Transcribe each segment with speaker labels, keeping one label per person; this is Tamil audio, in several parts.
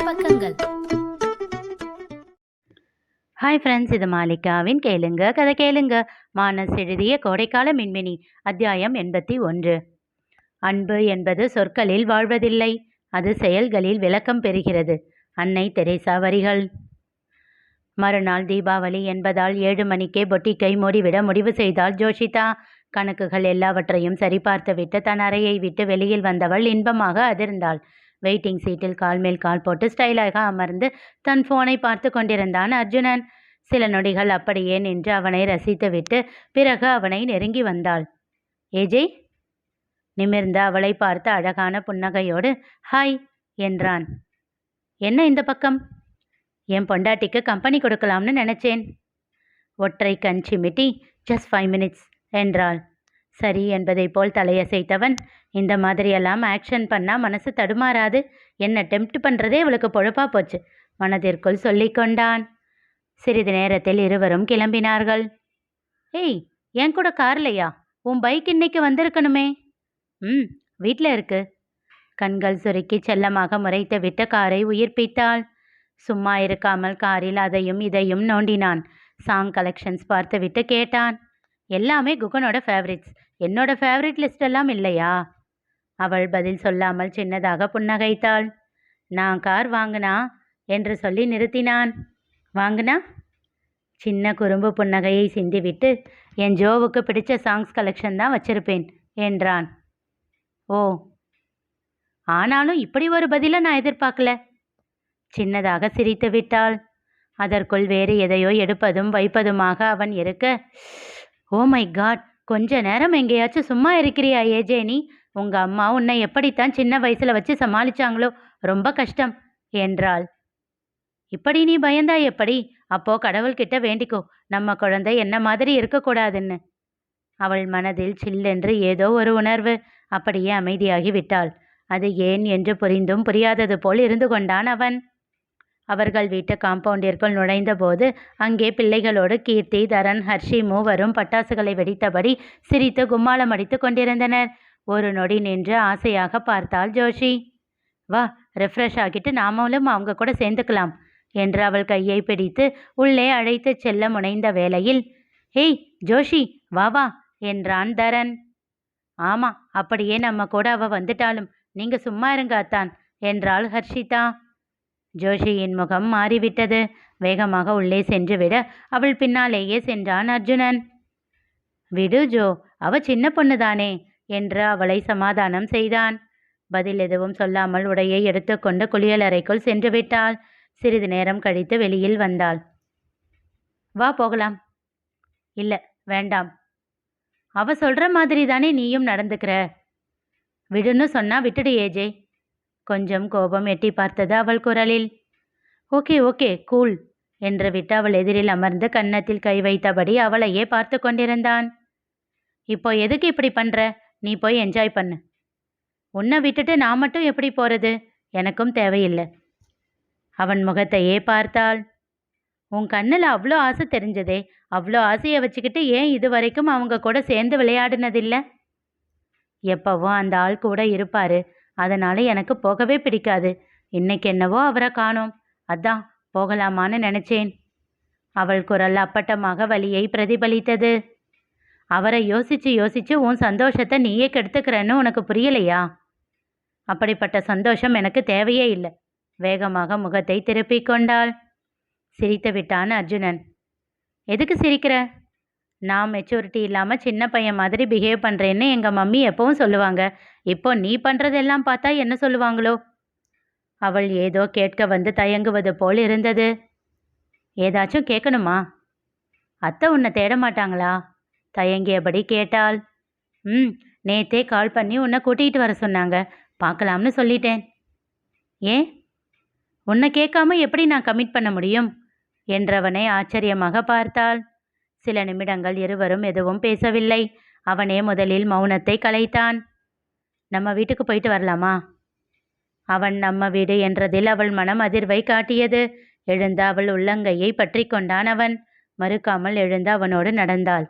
Speaker 1: பக்கங்கள்.
Speaker 2: ஹாய் ஃப்ரெண்ட்ஸ், இது மாலிகாவின் கேளுங்க கதை கேளுங்க. மானஸ் எழுதிய கோடைக்கால மின்மினி, அத்தியாயம் 81. அன்பு என்பது சொற்களில் வாழ்வதில்லை, அது செயல்களில் விளக்கம் பெறுகிறது. அன்னை தெரேசா வரிகள். மறுநாள் தீபாவளி என்பதால் 7 மணிக்கே பொட்டிக்கை மூடிவிட முடிவு செய்தாள் ஜோஷிதா. கணக்குகள் எல்லாவற்றையும் சரிபார்த்துவிட்டு தன் அறையை விட்டு வெளியில் வந்தவள் இன்பமாக அதிர்ந்தாள். வெயிட்டிங் சீட்டில் கால் மேல் கால் போட்டு ஸ்டைலாக அமர்ந்து தன் ஃபோனை பார்த்து கொண்டிருந்தான் அர்ஜுனன். சில நொடிகள் அப்படியே நின்று அவனை ரசித்துவிட்டு பிறகு அவனை நெருங்கி வந்தாள். ஏஜய் நிமிர்ந்து அவளை பார்த்து அழகான புன்னகையோடு ஹாய் என்றான். என்ன இந்த பக்கம்? என் பொண்டாட்டிக்கு கம்பெனி கொடுக்கலாம்னு நினச்சேன். ஒற்றை கண் சிமிட்டி ஜஸ்ட் 5 minutes என்றாள். சரி என்பதை போல் தலையசைத்தவன், இந்த மாதிரியெல்லாம் ஆக்ஷன் பண்ணால் மனசு தடுமாறாது. என்ன டெம்ப்ட் பண்ணுறதே இவளுக்கு பொழப்பா போச்சு, மனதிற்குள் சொல்லி கொண்டான். சிறிது நேரத்தில் இருவரும் கிளம்பினார்கள். ஏய், என் கூட கார்லையா? உன் பைக் இன்னைக்கு வந்திருக்கணுமே. வீட்டில் இருக்கு. கண்கள் சுருக்கி செல்லமாக முறைத்து விட்டு காரை உயிர்ப்பித்தாள். சும்மா இருக்காமல் காரில் அதையும் இதையும் நோண்டினான். சாங் கலெக்ஷன்ஸ் பார்த்துவிட்டு கேட்டான். எல்லாமே குகனோட ஃபேவரிட்ஸ், என்னோட ஃபேவரிட் லிஸ்டெல்லாம் இல்லையா? அவள் பதில் சொல்லாமல் சின்னதாக புன்னகைத்தாள். நான் கார் வாங்கினா என்று சொல்லி நிறுத்தினான். வாங்கினா? சின்ன குறும்பு புன்னகையை சிந்திவிட்டு, என் ஜோவுக்கு பிடிச்ச சாங்ஸ் கலெக்ஷன் தான் வச்சிருப்பேன் என்றான். ஓ, ஆனாலும் இப்படி ஒரு பதிலை நான் எதிர்பார்க்கல. சின்னதாக சிரித்து விட்டாள். அதற்குள் வேறு எதையோ எடுப்பதும் வைப்பதுமாக அவன் இருக்க, ஓ மை காட், கொஞ்ச நேரம் எங்கேயாச்சும் சும்மா இருக்கிறியா ஏஜே? நீ உங்கள் அம்மா உன்னை எப்படித்தான் சின்ன வயசில் வச்சு சமாளிச்சாங்களோ, ரொம்ப கஷ்டம் என்றாள். இப்படி நீ பயந்தா எப்படி? அப்போ கடவுள்கிட்ட வேண்டிக்கோ, நம்ம குழந்தை என்ன மாதிரி இருக்கக்கூடாதுன்னு. அவள் மனதில் சில்லென்று ஏதோ ஒரு உணர்வு. அப்படியே அமைதியாகி விட்டாள். அது ஏன் என்று புரிந்தும் புரியாதது போல் இருந்து கொண்டான் அவன். அவர்கள் வீட்டு காம்பவுண்டிற்குள் நுழைந்தபோது அங்கே பிள்ளைகளோடு கீர்த்தி, தரன், ஹர்ஷி மூவரும் பட்டாசுகளை வெடித்தபடி சிரித்து கும்மாளம் அடித்து கொண்டிருந்தனர். ஒரு நொடி நின்று ஆசையாக பார்த்தாள் ஜோஷி. வா, ரெஃப்ரெஷ் ஆகிட்டு நாமளும் அவங்க கூட சேர்ந்துக்கலாம் என்று அவள் கையை பிடித்து உள்ளே அழைத்து செல்ல முனைந்த வேளையில், ஹேய் ஜோஷி, வா வா என்றான் தரன். ஆமா, அப்படியே நம்ம கூட அவ வந்துட்டாலும் நீங்க சும்மா இருங்க அத்தான் என்றாள் ஹர்ஷிதா. ஜோஷியின் முகம் மாறிவிட்டது. வேகமாக உள்ளே சென்றுவிட அவள் பின்னாலேயே சென்றான் அர்ஜுனன். விடு ஜோ, அவ சின்ன பொண்ணுதானே என்று அவளை சமாதானம் செய்தான். பதில் எதுவும் சொல்லாமல் உடையை எடுத்துக்கொண்டு குளியலறைக்குள் சென்று விட்டாள். சிறிது நேரம் கழித்து வெளியில் வந்தாள். வா போகலாம். இல்லை, வேண்டாம். அவ சொல்ற மாதிரி தானே நீயும் நடந்துக்கிற. விடுன்னு சொன்னா விட்டுடு ஏஜே. கொஞ்சம் கோபம் எட்டி பார்த்தது அவள் குரலில். ஓகே ஓகே கூல் என்று விட்டு அவள் எதிரில் அமர்ந்து கன்னத்தில் கை வைத்தபடி அவளையே பார்த்து கொண்டிருந்தான். இப்போ எதுக்கு இப்படி பண்ற? நீ போய் என்ஜாய் பண்ணு. உன்னை விட்டுட்டு நான் மட்டும் எப்படி போறது? எனக்கும் தேவையில்லை. அவன் முகத்தையே பார்த்தாள். உன் கண்ணில் அவ்வளோ ஆசை தெரிஞ்சதே, அவ்வளோ ஆசையை வச்சுக்கிட்டு ஏன் இது வரைக்கும் அவங்க கூட சேர்ந்து விளையாடினதில்லை? எப்பவும் அந்த ஆள் கூட இருப்பாரு, அதனால எனக்கு போகவே பிடிக்காது. இன்னைக்கு என்னவோ அவரை காணோம், அதான் போகலாமான்னு நினைச்சேன். அவள் குரல் அப்பட்டமாக வலியை பிரதிபலித்தது. அவரை யோசிச்சு யோசிச்சு உன் சந்தோஷத்தை நீயே கெடுத்துக்கிறன்னு உனக்கு புரியலையா? அப்படிப்பட்ட சந்தோஷம் எனக்கு தேவையே இல்லை. வேகமாக முகத்தை திருப்பிக் கொண்டாள். சிரித்து விட்டான் அர்ஜுனன். எதுக்கு சிரிக்கிற? நான் மெச்சூரிட்டி இல்லாமல் சின்ன பையன் மாதிரி பிஹேவ் பண்ணுறேன்னு எங்கள் மம்மி எப்பவும் சொல்லுவாங்க. இப்போ நீ பண்ணுறதெல்லாம் பார்த்தா என்ன சொல்லுவாங்களோ? அவள் ஏதோ கேட்க வந்து தயங்குவது போல் இருந்தது. ஏதாச்சும் கேட்கணுமா? அத்தை உன்னை தேட மாட்டாங்களா? தயங்கியபடி கேட்டாள். நேத்தே கால் பண்ணி உன்னை கூட்டிகிட்டு வர சொன்னாங்க, பார்க்கலாம்னு சொல்லிட்டேன். ஏன்? உன்னை கேட்காம எப்படி நான் கமிட் பண்ண முடியும் என்றவனை ஆச்சரியமாக பார்த்தாள். சில நிமிடங்கள் இருவரும் எதுவும் பேசவில்லை. அவனே முதலில் மௌனத்தை கலைத்தான். நம்ம வீட்டுக்கு போயிட்டு வரலாமா? அவன் நம்ம வீடு என்றதில் அவள் மனம் அதிர்வை காட்டியது. எழுந்த அவள் உள்ளங்கையை பற்றி கொண்டான் அவன். மறுக்காமல் எழுந்து அவனோடு நடந்தாள்.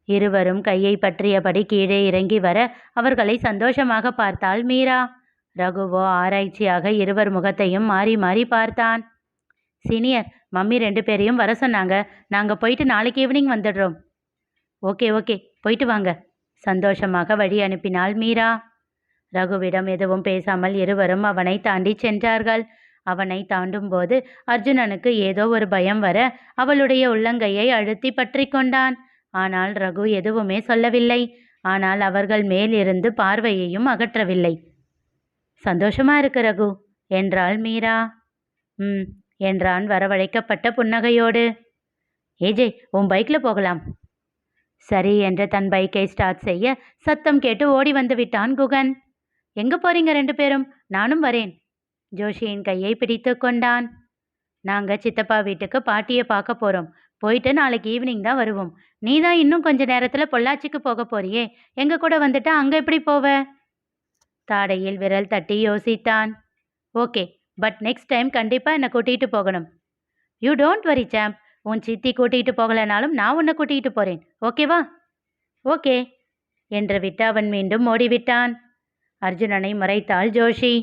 Speaker 2: இருவரும் கையை பற்றியபடி கீழே இறங்கி வர அவர்களை சந்தோஷமாக பார்த்தாள் மீரா. ரகுவோ ஆராய்ச்சியாக இருவர் முகத்தையும் மாறி மாறி பார்த்தான். சீனியர், மம்மி 2 பேரையும் வர சொன்னாங்க. நாங்கள் போயிட்டு நாளைக்கு ஈவினிங் வந்துடுறோம். ஓகே ஓகே, போயிட்டு வாங்க. சந்தோஷமாக வழி அனுப்பினாள் மீரா. ரகுவிடம் எதுவும் பேசாமல் இருவரும் அவனை தாண்டி சென்றார்கள். அவனை தாண்டும் போது அர்ஜுனனுக்கு ஏதோ ஒரு பயம் வர அவளுடைய உள்ளங்கையை அழுத்தி பற்றி கொண்டான். ஆனால் ரகு எதுவுமே சொல்லவில்லை. ஆனால் அவர்கள் மேலிருந்து பார்வையையும் அகற்றவில்லை. சந்தோஷமா இருக்கு ரகு என்றாள் மீரா. என்றான் வரவழைக்கப்பட்ட புன்னகையோடு. ஏஜே, உன் பைக்கில் போகலாம். சரி என்று தன் பைக்கை ஸ்டார்ட் செய்ய சத்தம் கேட்டு ஓடி வந்து விட்டான் குகன். எங்க போறீங்க 2 பேரும்? நானும் வரேன். ஜோஷியின் கையை பிடித்து கொண்டான். நாங்க சித்தப்பா வீட்டுக்கு பாட்டியை பார்க்க போறோம். போயிட்டு நாளைக்கு ஈவினிங் தான் வருவோம். நீ தான் இன்னும் கொஞ்ச நேரத்துல பொள்ளாச்சிக்கு போக போறியே, எங்க கூட வந்துட்டா அங்க எப்படி போவ? தாடையில் விரல் தட்டி யோசித்தான். ஓகே, பட் நெக்ஸ்ட் டைம் கண்டிப்பா என்னை கூட்டிகிட்டு போகணும். You don't worry champ. உன் சித்தி கூட்டிகிட்டு போகலனாலும் நான் உன்னை கூட்டிகிட்டு போறேன். ஓகேவா? ஓகே என்று விட்டு அவன் மீண்டும் ஓடிவிட்டான். அர்ஜுனனை முறைத்தாள் ஜோஷி.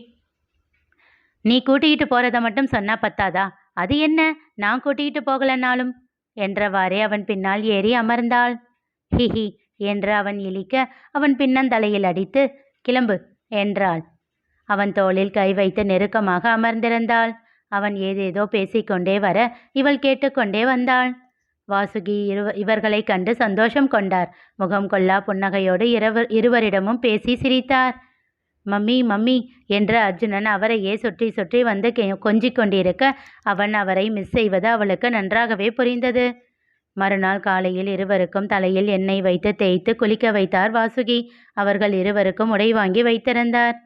Speaker 2: நீ கூட்டிகிட்டு போறதை மட்டும் சொன்னா பத்தாதா? அது என்ன, நான் கூட்டிகிட்டு போகலனாலும் என்றவாறே அவன் பின்னால் ஏறி அமர்ந்தாள். ஹிஹி என்று அவன் இழிக்க அவன் பின்னந்தலையில் அடித்து கிளம்பு என்றாள். அவன் தோளில் கை வைத்து நெருக்கமாக அமர்ந்திருந்தாள். அவன் ஏதேதோ பேசிக்கொண்டே வர இவள் கேட்டுக்கொண்டே வந்தாள். வாசுகி இவர்களை கண்டு சந்தோஷம் கொண்டார். முகம் கொள்ளா புன்னகையோடு இருவரிடமும் பேசி சிரித்தார். மம்மி மம்மி என்று அர்ஜுனன் அவரையே சுற்றி சுற்றி வந்து கொஞ்சிக் கொண்டிருக்க அவன் அவரை மிஸ் செய்வது அவளுக்கு நன்றாகவே புரிந்தது. மறுநாள் காலையில் இருவருக்கும் தலையில் எண்ணெய் வைத்து தேய்த்து குளிக்க வைத்தார் வாசுகி. அவர்கள் இருவருக்கும் உடை வாங்கி வைத்திருந்தார்.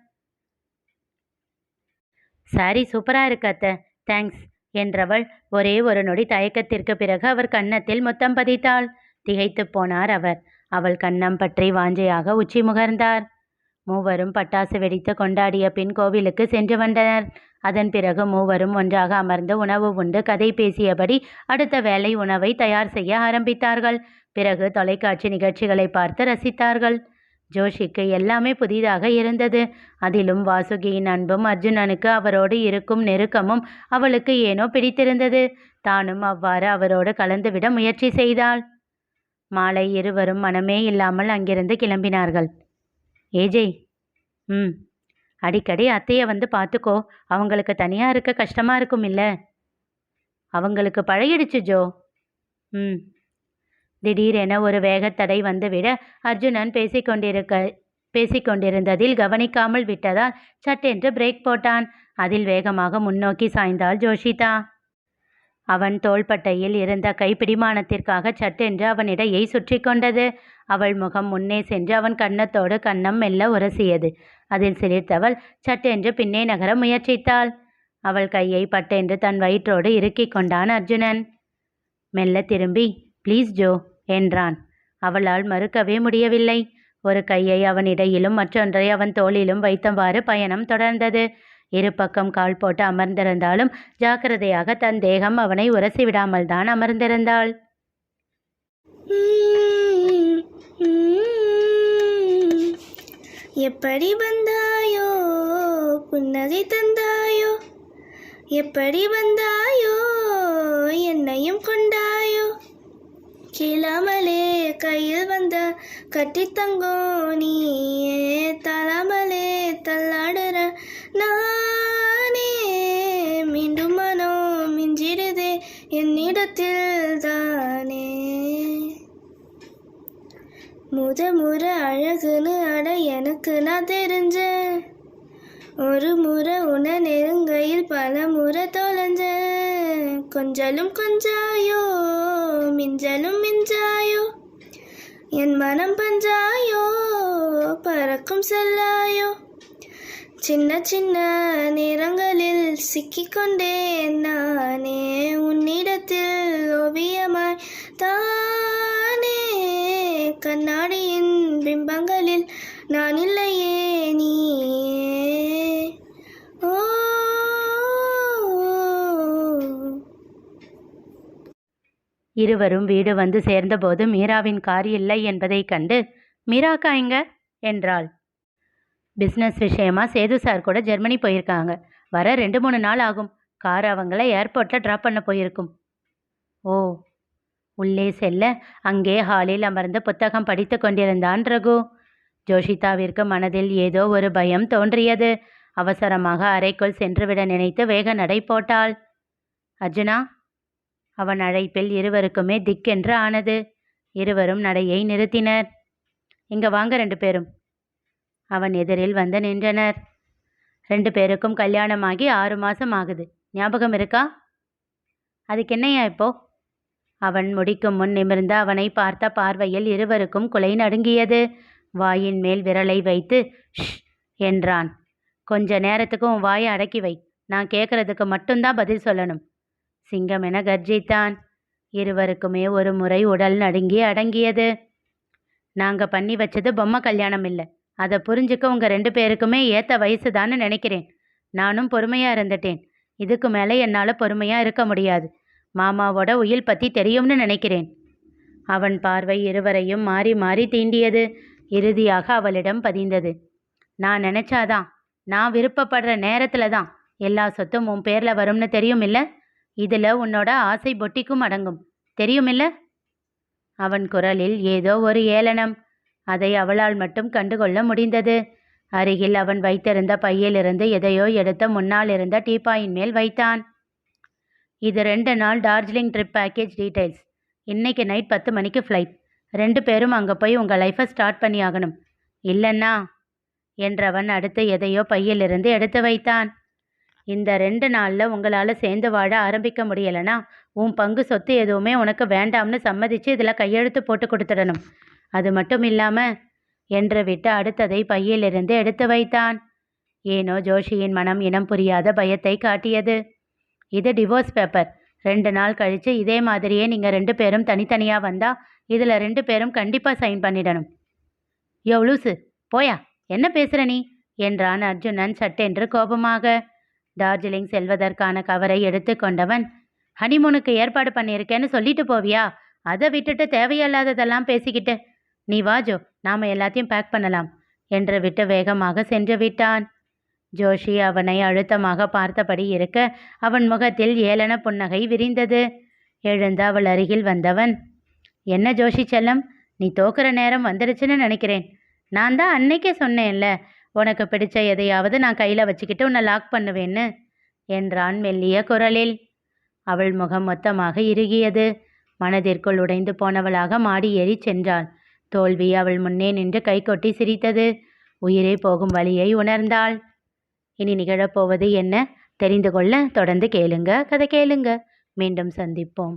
Speaker 2: சாரி சூப்பரா இருக்கு அத்தை, தேங்க்ஸ் என்றவள் ஒரே ஒரு நொடி தயக்கத்திற்கு பிறகு அவர் கன்னத்தில் முத்தம் பதித்தாள். திகைத்து போனார் அவர். அவள் கன்னம் பற்றி வாஞ்சையாக உச்சி முகர்ந்தார். மூவரும் பட்டாசு வெடித்து கொண்டாடிய பின் கோவிலுக்கு சென்று வந்தனர். அதன் பிறகு மூவரும் ஒன்றாக அமர்ந்து உணவு உண்டு கதை பேசியபடி அடுத்த வேளை உணவை தயார் செய்ய ஆரம்பித்தார்கள். பிறகு தொலைக்காட்சி நிகழ்ச்சிகளை பார்த்து ரசித்தார்கள். ஜோஷிக்கு எல்லாமே புதிதாக இருந்தது. அதிலும் வாசுகியின் அன்பும் அர்ஜுனனுக்கு அவரோடு இருக்கும் நெருக்கமும் அவளுக்கு ஏனோ பிடித்திருந்தது. தானும் அவ்வாறு அவரோடு கலந்துவிட முயற்சி செய்தாள். மாலை இருவரும் மனமே இல்லாமல் அங்கிருந்து கிளம்பினார்கள். ஏஜய், அடிக்கடி அத்தையை வந்து பார்த்துக்கோ. அவங்களுக்கு தனியாக இருக்க கஷ்டமாக இருக்கும் இல்லை? அவங்களுக்கு பழகிடுச்சு ஜோ. திடீரென ஒரு வேகத்தடை வந்துவிட அர்ஜுனன் பேசிக்கொண்டிருந்ததில் கவனிக்காமல் விட்டதால் சட்டென்று பிரேக் போட்டான். அதில் வேகமாக முன்னோக்கி சாய்ந்தாள் ஜோஷிதா. அவன் தோள்பட்டையில் இருந்த கைப்பிடிமானத்திற்காக சட்டென்று அவன் இடையை சுற்றி கொண்டது. அவள் முகம் முன்னே சென்று அவன் கன்னத்தோடு கன்னம் மெல்ல உரசியது. அதில் சிலிர்த்தவள் சட்டென்று பின்னே நகர முயற்சித்தாள். அவள் கையை பட்டென்று தன் வயிற்றோடு இறுக்கிக் கொண்டான் அர்ஜுனன். மெல்ல திரும்பி ப்ளீஸ் ஜோ என்றான். அவளால் மறுக்கவே முடியவில்லை. ஒரு கையை அவன் இடையிலும் மற்றொன்றை அவன் தோளிலும் வைத்தவாறு பயணம் தொடர்ந்தது. இரு பக்கம் கால் போட்டு அமர்ந்திருந்தாலும் ஜாக்கிரதையாக தன் தேகம் அவனை உரசி விடாமல் தான் அமர்ந்திருந்தாள்.
Speaker 1: எப்படி வந்தாயோ புன்னகை தந்தாயோ, எப்படி வந்தாயோ என்னையும் கொண்டாயோ, கிளாமலே கையில் வந்த கட்டி தங்கோ நீயே, தளாமலே தள்ளாடுற நானே, மீண்டும் மனோ மிஞ்சிடுதே என்னிடத்தில் தானே, முறை அழகுன்னு அட எனக்கு நான் தெரிஞ்சேன், ஒரு முறை உன நெருங்கையில் பல முறை தொலைஞ்சேன், கொஞ்சலும் கொஞ்சாயோ மிஞ்சலும் மிஞ்சாயோ, என் மனம் பஞ்சாயோ பறக்கும் செல்லாயோ, சின்ன சின்ன நேரங்களில் சிக்கிக்கொண்டேன் நானே, உன்னிடத்தில் ஓவியமாய் தானே, கண்ணாடியின் பிம்பங்களில் நான் இல்லையே நீயே. ஓ
Speaker 2: இருவரும் வீடு வந்து சேர்ந்தபோது மீராவின் கார் இல்லை என்பதை கண்டு மீராக்கா எங்க என்றாள். பிஸ்னஸ் விஷயமா சேது சார் கூட ஜெர்மனி போயிருக்காங்க. வர 2-3 நாள் ஆகும். கார் அவங்கள ஏர்போர்ட்டில் ட்ராப் பண்ண போயிருக்கும். ஓ. உள்ளே செல்ல அங்கே ஹாலில் அமர்ந்து புத்தகம் படித்து கொண்டிருந்தான் ரகு. ஜோஷிதாவிற்கு மனதில் ஏதோ ஒரு பயம் தோன்றியது. அவசரமாக அறைக்குள் சென்றுவிட நினைத்து வேக நடை போட்டாள். அர்ஜுனா. அவன் அழைப்பில் இருவருக்குமே திக்கென்று ஆனது. இருவரும் நடையை நிறுத்தினர். இங்க வாங்க 2 பேரும். அவன் எதிரில் வந்து நின்றனர். 2 பேருக்கும் கல்யாணமாகி 6 மாசம் ஆகுது. ஞாபகம் இருக்கா? அதுக்கு என்னையா இப்போ? அவன் முடிக்கும் முன் நிமிர்ந்து அவனை பார்த்த பார்வையில் இருவருக்கும் குலை நடுங்கியது. வாயின் மேல் விரலை வைத்து ஷ் என்றான். கொஞ்ச நேரத்துக்கு உன் வாயை அடக்கி வை. நான் கேட்கறதுக்கு மட்டும்தான் பதில் சொல்லணும். சிங்கம் என கர்ஜித்தான். இருவருக்குமே ஒரு முறை உடல் நடுங்கி அடங்கியது. நாங்க பண்ணி வச்சது பொம்மை கல்யாணம் இல்லை. அதை புரிஞ்சுக்க உங்க 2 பேருக்குமே ஏத்த வயசுதான்னு நினைக்கிறேன். நானும் பொறுமையா இருந்துட்டேன். இதுக்கு மேலே என்னால் பொறுமையா இருக்க முடியாது. மாமாவோட உயில் பற்றி தெரியும்னு நினைக்கிறேன். அவன் பார்வை இருவரையும் மாறி மாறி தீண்டியது. இறுதியாக அவளிடம் பதிந்தது. நான் நினச்சாதான், நான் விருப்பப்படுற நேரத்தில் தான் எல்லா சொத்தும் உன் பேரில் வரும்னு தெரியும் இல்லை? இதில் உன்னோட ஆசை பொட்டிக்கும் அடங்கும். தெரியுமில்ல? அவன் குரலில் ஏதோ ஒரு ஏளனம். அதை அவளால் மட்டும் கண்டுகொள்ள முடிந்தது. அருகில் அவன் வைத்திருந்த பையிலிருந்து எதையோ எடுத்து முன்னால் இருந்த டீப்பாயின் மேல் வைத்தான். இது 2 நாள் டார்ஜிலிங் ட்ரிப் பேக்கேஜ் டீட்டெயில்ஸ். இன்னைக்கு நைட் 10 மணிக்கு ஃப்ளைட். 2 பேரும் அங்கே போய் உங்கள் லைஃப்பை ஸ்டார்ட் பண்ணி ஆகணும். இல்லைன்னா என்றவன் அடுத்து எதையோ பையிலிருந்து எடுத்து வைத்தான். இந்த 2 நாளில் உங்களால் சேர்ந்து வாழ ஆரம்பிக்க முடியலைன்னா உன் பங்கு சொத்து எதுவுமே உனக்கு வேண்டாம்னு சம்மதிச்சு இதில் கையெழுத்து போட்டு கொடுத்துடணும். அது மட்டும் இல்லாமல் என்று விட்டு அடுத்ததை பையிலிருந்து எடுத்து வைத்தான். ஏனோ ஜோஷியின் மனம் இனம் புரியாத பயத்தை காட்டியது. இது டிவோர்ஸ் பேப்பர். 2 நாள் கழித்து இதே மாதிரியே நீங்கள் 2 பேரும் தனித்தனியாக வந்தால் இதில் 2 பேரும் கண்டிப்பாக சைன் பண்ணிடணும். யோ லூசு, போயா, என்ன பேசுகிற நீ என்றான் அர்ஜுனன் சட்டென்று கோபமாக. டார்ஜிலிங் செல்வதற்கான கவரை எடுத்து கொண்டவன், ஹனிமூனுக்கு ஏற்பாடு பண்ணியிருக்கேன்னு சொல்லிட்டு போவியா? அதை விட்டுட்டு தேவையில்லாததெல்லாம் பேசிக்கிட்டு. நீ வாஜோ, நாம் எல்லாத்தையும் பேக் பண்ணலாம் என்று விட்டு வேகமாக சென்று விட்டான். ஜோஷி அவனை அழுத்தமாக பார்த்தபடி இருக்க அவன் முகத்தில் ஏளன புன்னகை விரிந்தது. எழுந்து அவள் அருகில் வந்தவன், என்ன ஜோஷி செல்லம், நீ தோக்குற நேரம் வந்துடுச்சுன்னு நினைக்கிறேன். நான் தான் அன்னைக்கே சொன்னேன்ல, உனக்கு பிடிச்ச எதையாவது நான் கையில் வச்சுக்கிட்டு உன்னை லாக் பண்ணுவேன்னு என்றான் மெல்லிய குரலில். அவள் முகம் மொத்தமாக இறுகியது. மனதிற்குள் உடைந்து போனவளாக மாடி ஏறி சென்றாள். தோல்வி அவள் முன்னே நின்று கை கொட்டி சிரித்தது. உயிரே போகும் வழியை உணர்ந்தாள். இனி நிகழப்போவது என்ன தெரிந்து கொள்ள தொடர்ந்து கேளுங்க. கதை கேளுங்க. மீண்டும் சந்திப்போம்.